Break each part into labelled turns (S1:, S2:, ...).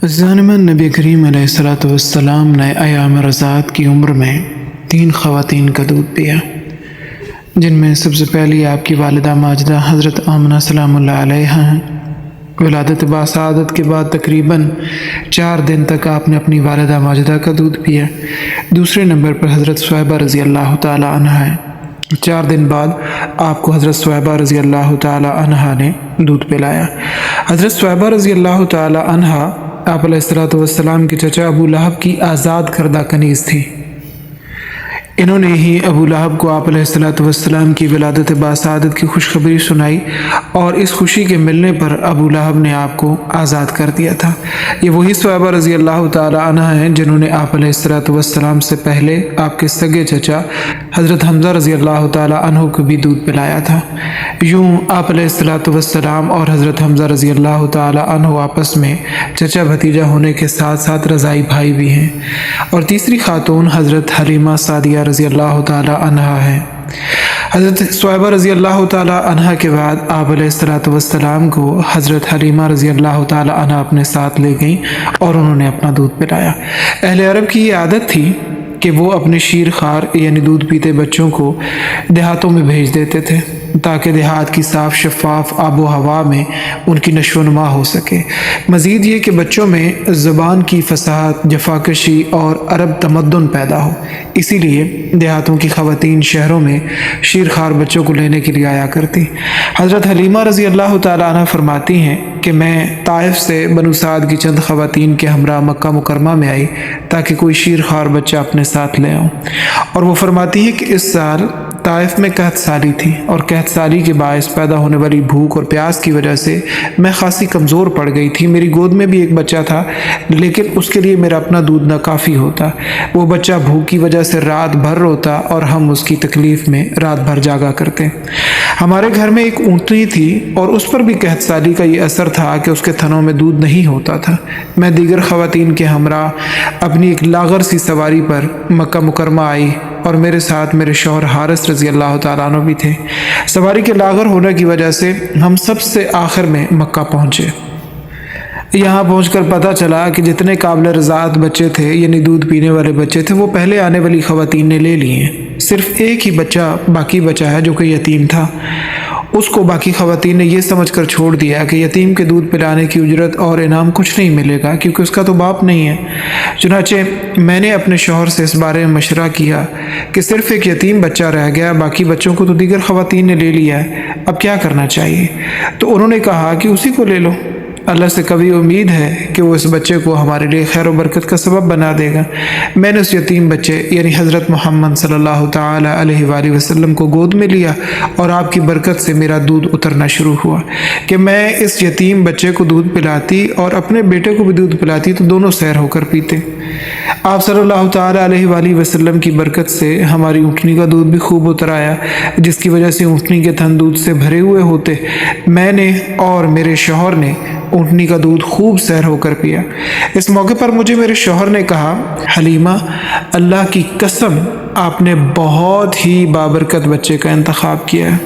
S1: ज़ानिमन नबी करीम अलैहिस्सलातु वस्सलाम ने अयाम रज़ात की उम्र में 3 ख़वातीन का दूध पिया, जिनमें सबसे पहली आपकी वालिदा माजिदा हज़रत आमना सलामुल्लाह अलैहा हैं। विलादत बासादत के बाद तकरीबन 4 दिन तक आपने अपनी वालिदा माजिदा का दूध पिया। दूसरे नंबर पर हज़रत सुहैबा रज़ी अल्लाह तआला अन्हा है। 4 दिन बाद आपको हज़रत सुहैबा रज़ी अल्लाह तआला अन्हा ने दूध पिलाया। हज़रत सुहैबा रज़ी अल्लाह तआला अन्हा आप अलैहिस्सलातु वस्सलाम के चचा अबू लहब की आज़ाद करदा कनीज़ थी। इन्होंने ही अबू लहब को आप अलैहिस्सलातु वस्सलाम की विलादत बासादत की खुशखबरी सुनाई और इस खुशी के मिलने पर अबू लहब ने आपको आज़ाद कर दिया था। ये वही सुहैबा रज़ी अल्लाह तआला अन्हा हैं जिन्होंने आप अलैहिस्सलातु वस्सलाम से पहले आपके सगे चचा हज़रत हमज़ा रज़ी अल्लाह तआला अन्हु को भी दूध पिलाया था। यूँ आप अलैहिस्सलातु वस्सलाम और हज़रत हमज़ा रज़ी अल्लाह तआला अन्हु आपस में चचा भतीजा होने के साथ साथ रज़ाई भाई भी हैं। और तीसरी खातून हज़रत हलीमा सादिया रज़ी अल्लाह तआला अन्हा है। हज़रत सुहैबा रज़ी अल्लाह तआला अन्हा के बाद आप अलैहिस्सलातु वस्सलाम को हज़रत हलीमा रज़ी अल्लाह तआला अन्हा अपने साथ ले गईं और उन्होंने अपना दूध पिलाया। अहले अरब की ये आदत थी कि वो अपने शीर खार यानी दूध पीते बच्चों को देहातों में भेज देते थे ताकि देहात की साफ़ शफ़ाफ आबो हवा में उनकी नशोनुमा हो सके। मज़ीद ये कि बच्चों में ज़बान की फसाहत, जफाकशी और अरब तमद्दुन पैदा हो। इसीलिए देहातों की ख़वातीन शहरों में शीर खार बच्चों को लेने के लिए आया करती। हज़रत हलीमा रज़ी अल्लाह तआला अन्हा फरमाती हैं कि मैं ताइफ से बनु साद की चंद ख़वातीन के हमरा मक्का मुकरमा में आई ताकि कोई शीर खार बच्चा अपने साथ ले आऊँ। और वो फरमाती है कि इस साल ताइफ में कहत साली थी और कहत साली के बायस पैदा होने वाली भूख और प्यास की वजह से मैं खासी कमज़ोर पड़ गई थी। मेरी गोद में भी एक बच्चा था लेकिन उसके लिए मेरा अपना दूध नाकाफ़ी होता। वो बच्चा भूख की वजह से रात भर रोता और हम उसकी तकलीफ़ में रात भर जागा करते। हमारे घर में एक ऊँटनी थी और उस पर भी कहत साली का ये असर था कि उसके थनों में दूध नहीं होता था। मैं दीगर ख़वातीन के हमरा अपनी एक लागर सी सवारी पर मक्का मुकरमा आई और मेरे साथ मेरे शौहर हारिस रज़ी अल्लाह तआला अन्हु भी थे। सवारी के लागर होने की वजह से हम सबसे आखिर में मक्का पहुँचे। यहाँ पहुँचकर पता चला कि जितने काबिल रज़ात बच्चे थे यानी दूध पीने वाले बच्चे थे वो पहले आने वाली ख़वातीन ने ले लिए हैं। सिर्फ़ एक ही बच्चा बाकी बचा है जो कि यतीम था। उसको बाकी ख़वातीन ने यह समझ कर छोड़ दिया कि यतीम के दूध पिलाने की उजरत और इनाम कुछ नहीं मिलेगा क्योंकि उसका तो बाप नहीं है। चुनाचे मैंने अपने शौहर से इस बारे में मशवरा किया कि सिर्फ़ एक यतीम बच्चा रह गया, बाकी बच्चों को तो दीगर ख़वातीन ने ले लिया है, अब क्या करना चाहिए। तो उन्होंने कहा कि उसी को ले लो, अल्लाह से कभी उम्मीद है कि वो इस बच्चे को हमारे लिए खैर और बरकत का सबब बना देगा। मैंने उस यतीम बच्चे यानी हज़रत मोहम्मद सल्लल्लाहु तआला अलैहि वसल्लम को गोद में लिया और आपकी बरकत से मेरा दूध उतरना शुरू हुआ कि मैं इस यतीम बच्चे को दूध पिलाती और अपने बेटे को भी दूध पिलाती तो दोनों सैर होकर पीते। आप सल्लल्लाहु तआला अलैहि वसल्लम की बरकत से हमारी ऊँटनी का दूध भी खूब उतर आया, जिसकी वजह से ऊँटनी के थन दूध से भरे हुए होते। मैंने और मेरे शौहर ने ऊँटनी का दूध खूब सैर होकर पिया। इस मौके पर मुझे मेरे शौहर ने कहा, हलीमा अल्लाह की कसम आपने बहुत ही बाबरकत बच्चे का इंतखाब किया है।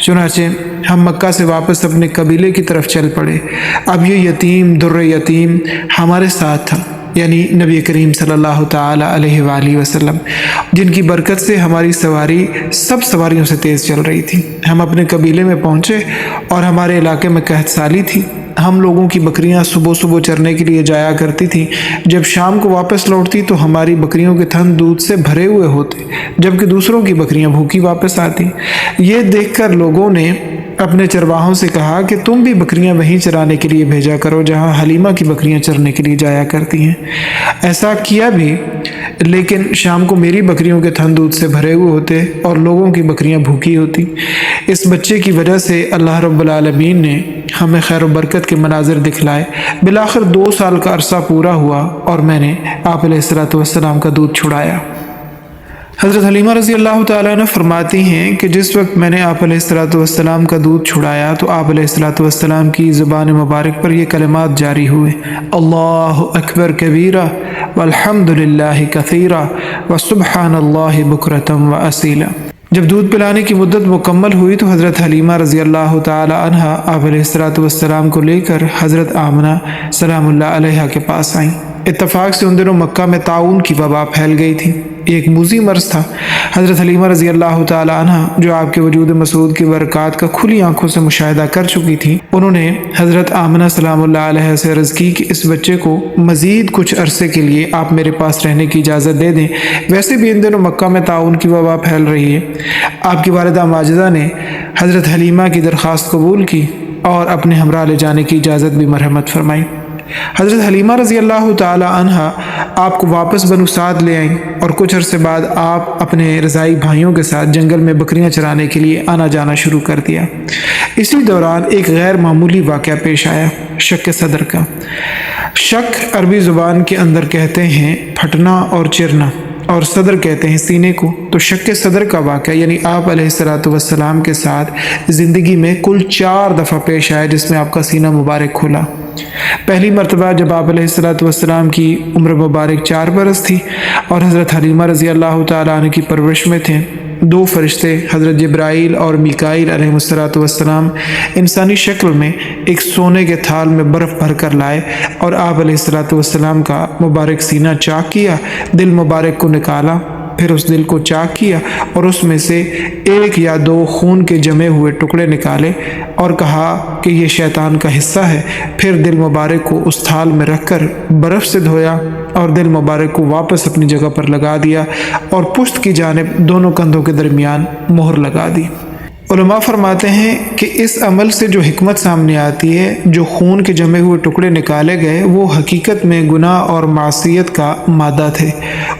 S1: चुनाचे हम मक्का से वापस अपने कबीले की तरफ चल पड़े। अब ये यतीम दुर्र यतीम हमारे साथ था यानी नबी करीम सल्लल्लाहु तआला अलैहि वसल्लम, जिनकी बरकत से हमारी सवारी सब सवारियों से तेज़ चल रही थी। हम अपने कबीले में पहुँचे और हमारे इलाके में कहत साली थी। हम लोगों की बकरियां सुबह सुबह चरने के लिए जाया करती थीं। जब शाम को वापस लौटती तो हमारी बकरियों के थन दूध से भरे हुए होते, जबकि दूसरों की बकरियां भूखी वापस आती। ये देखकर लोगों ने अपने चरवाहों से कहा कि तुम भी बकरियां वहीं चराने के लिए भेजा करो जहां हलीमा की बकरियां चरने के लिए जाया करती हैं। ऐसा किया भी, लेकिन शाम को मेरी बकरियों के थन दूध से भरे हुए होते और लोगों की बकरियां भूखी होती। इस बच्चे की वजह से अल्लाह रब्बुल आलमीन ने हमें खैर बरकत के मनाजिर दिखलाए। बिलाखिर 2 साल का अरसा पूरा हुआ और मैंने आप अलैहिस्सलातु वस्सलाम का दूध छुड़ाया। हज़रत हलीमा रज़ी अल्लाह तआला अन्हा फरमाती हैं कि जिस वक्त मैंने आप अलैहिस्सलातु वस्सलाम का दूध छुड़ाया तो आप अलैहिस्सलातु वस्सलाम की ज़ुबान मुबारक पर ये कलिमात जारी हुए, अल्लाहु अकबर कबीरा वल्हम्दुलिल्लाहि कसीरा व सुब्हानल्लाहि बुकरतम व असीला। जब दूध पिलाने की मुद्दत मुकम्मल हुई तो हज़रत हलीमा रज़ी अल्लाह ताला अन्हा आप अलैहिस्सलातु वस्सलाम को लेकर हज़रत आमना सलामुल्लाह अलैहा के पास आईं। इत्तफाक से उन दिनों मक्का में ताउन की वबा फैल गई थी। एक मूजी मर्ज था। हज़रत हलीमा रज़ी अल्लाह ताला अन्हा जो आपके वजूद मसूद की बरक़ात का खुली आंखों से मुशाहिदा कर चुकी थी, उन्होंने हज़रत आमना सलामुल्लाह अलैहा से अर्ज़ की कि इस बच्चे को मज़ीद कुछ अरसे के लिए आप मेरे पास रहने की इजाज़त दे दें। वैसे भी इन दिनों मक्का में ताउन की वबा फैल रही है। आपकी वालिदा माजिदा ने हज़रत हलीमा की दरख्वास्त कबूल की और अपने हमरा ले जाने की इजाज़त भी मरहमत फरमाई। हज़रत हलीमा रज़ी अल्लाह ताला अन्हा आपको वापस बनु साद ले आईं और कुछ अरसे बाद आप अपने रज़ाई भाइयों के साथ जंगल में बकरियां चराने के लिए आना जाना शुरू कर दिया। इसी दौरान एक गैर मामूली वाक़या पेश आया, शक सदर का। शक अरबी ज़ुबान के अंदर कहते हैं फटना और चिरना, और सदर कहते हैं सीने को। तो शक सदर का वाक़या यानी आप अलैहिस्सलातु वस्सलाम के साथ ज़िंदगी में कुल 4 दफ़ा पेश आया जिसमें आपका सीना मुबारक खुला। पहली मरतबा जब आप अलैहिस्सलातु वस्सलाम की उम्र मुबारक 4 बरस थी और हज़रत हलीमा रज़ी अल्लाह ताला अन्हा की परवरिश में थे। 2 फरिश्ते हज़रत जिब्राईल और मीकाईल अलैहिस्सलातु वस्सलाम इंसानी शक्ल में एक सोने के थाल में बर्फ़ भर कर लाए और आप अलैहिस्सलातु वस्सलाम का मुबारक सीना चाक किया, दिल मुबारक को निकाला, फिर उस दिल को चाक किया और उसमें से 1 या 2 खून के जमे हुए टुकड़े निकाले और कहा कि ये शैतान का हिस्सा है। फिर दिल मुबारक को उस थाल में रखकर बर्फ़ से धोया और दिल मुबारक को वापस अपनी जगह पर लगा दिया और पुश्त की जानिब दोनों कंधों के दरमियान मोहर लगा दी। उलमा फरमाते हैं कि इस अमल से जो हिकमत सामने आती है, जो खून के जमे हुए टुकड़े निकाले गए वो हकीकत में गुनाह और मासियत का मादा थे।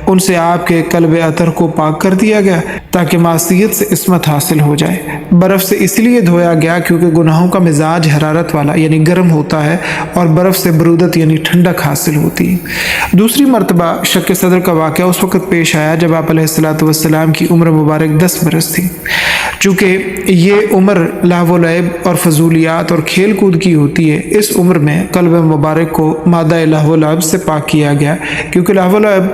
S1: उनसे आपके कल्ब अतर को पाक कर दिया गया ताकि मासियत से इस्मत हासिल हो जाए। बर्फ़ से इसलिए धोया गया क्योंकि गुनाहों का मिजाज हरारत वाला यानी गर्म होता है और बर्फ़ से बरूदत यानी ठंडक हासिल होती है। दूसरी मरतबा शक सदर का वाक़या उस वक़्त पेश आया जब आप अलैहिस्सलातु वस्सलाम की उम्र मुबारक 10 बरस थी। चूँकि ये उम्र लहव लैब और फजूलियात और खेल कूद की होती है, इस उम्र में कल्ब मुबारक को मादा लहव लैब से पाक किया गया क्योंकि लहव लैब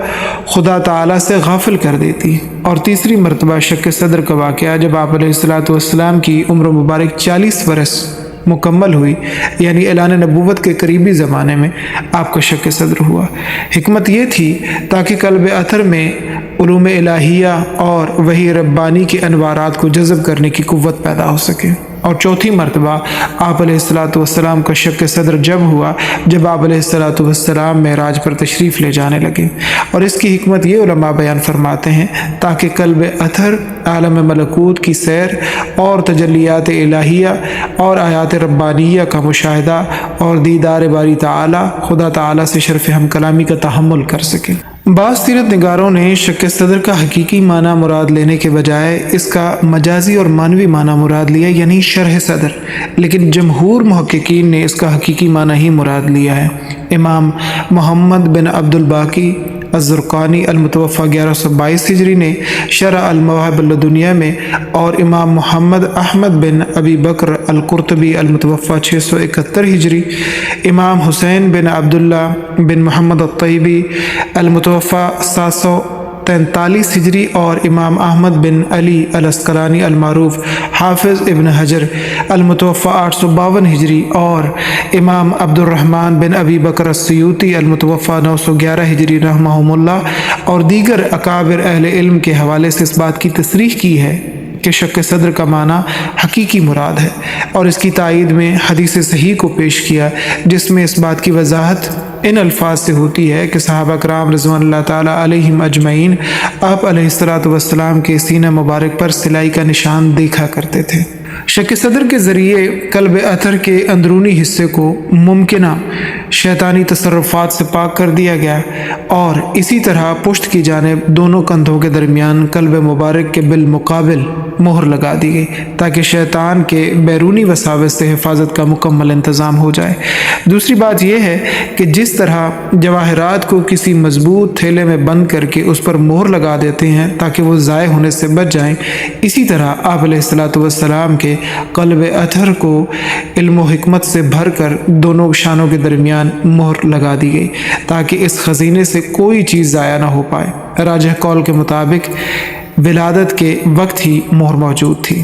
S1: खुदा ताला से गाफिल कर देती। और तीसरी मरतबा शक सदर का वाक़या जब आप अलैहिस्सलातु वस्सलाम की उम्र मुबारक 40 बरस मुकम्मल हुई यानी ऐलान नबूवत के करीबी ज़माने में आपका शक सदर हुआ। हिकमत ये थी ताकि कल्ब अथर में उलूम इलाहिया और वही रब्बानी के अनवारात को जज़ब करने की कुव्वत पैदा हो सके। और चौथी मरतबा आप अलैहिस्सलातु वस्सलाम का शक सदर जब हुआ जब आप अलैहिस्सलातु वस्सलाम मेराज पर तशरीफ़ ले जाने लगे। और इसकी हिकमत ये उलमा बयान फरमाते हैं ताकि कल्ब अथर आलम मलकूत की सैर और तजल्लियात इलाहिया और आयात रब्बानिया का मुशाहिदा और दीदार बारी ताला खुदा ताला से शर्फ़ हम कलामी का तहम्मुल कर सके। बाज़ सीरत निगारों ने शक सदर का हकीकी माना मुराद लेने के बजाय इसका मजाजी और मानवी माना मुराद लिया यानी शरह सदर, लेकिन जमहूर मुहक्किकीन ने इसका हकीकी माना ही मुराद लिया है। इमाम मोहम्मद बिन अब्दुल बाकी अज़्ज़ुरक़ानी अलमुतवफ़ा 1122 हिजरी ने शरह अल-मवाहिब लदुनिया में और इमाम मोहम्मद अहमद बिन अबी बकर अल-कुर्तबी अलमुतवफ़ा 671 हिजरी, इमाम हुसैन बिन अब्दुल्ला बिन मोहम्मद अत-तय्यबी अलमुतवफ़ा 743 हिजरी और इमाम अहमद बिन अली अल-अस्क़लानी अलमारूफ हाफिज़ इब्न हजर अलमुतवफ़ा 852 हिजरी और इमाम अब्दुर्रहमान बिन अबी बकर अस्सयूती अलमुतवफ़ा 911 हिजरी रहमहुमुल्लाह और दीगर अकाबिर अहले इल्म के हवाले से इस बात की तसरीह की है कि शक सदर का माना हकीकी मुराद है। और इसकी तायीद में हदीस सही को पेश किया जिसमें इस बात की वजाहत इन अल्फाज से होती है कि सहाबा कराम रज़वानुल्लाह ताला अलैहिम अजमईन आप अलैहिस्सलातु वस्सलाम के सीना मुबारक पर सिलाई का निशान देखा करते थे। शक सदर के ज़रिए कल्ब अथर के अंदरूनी हिस्से को मुमकिना शैतानी तसर्रुफ़ात से पाक कर दिया गया और इसी तरह पुश्त की जानिब दोनों कंधों के दरमियान कल्ब मुबारक के बिलमुकाबिल मोहर लगा दी गई ताकि शैतान के बैरूनी वसावस से हिफाजत का मुकम्मल इंतज़ाम हो जाए। दूसरी बात यह है कि जिस तरह जवाहरात को किसी मजबूत थैले में बंद करके उस पर मोहर लगा देते हैं ताकि वो ज़ाय होने से बच जाएं, इसी तरह आप अलैहिस्सलातु वस्सलाम के कल्ब अथर को इल्म व हिकमत से भर कर दोनों शानों के दरमियान मोहर लगा दी गई ताकि इस खजीने से कोई चीज़ ज़ाया ना हो पाए। राजह कौल के मुताबिक ولادت کے وقت ہی مہر موجود تھی۔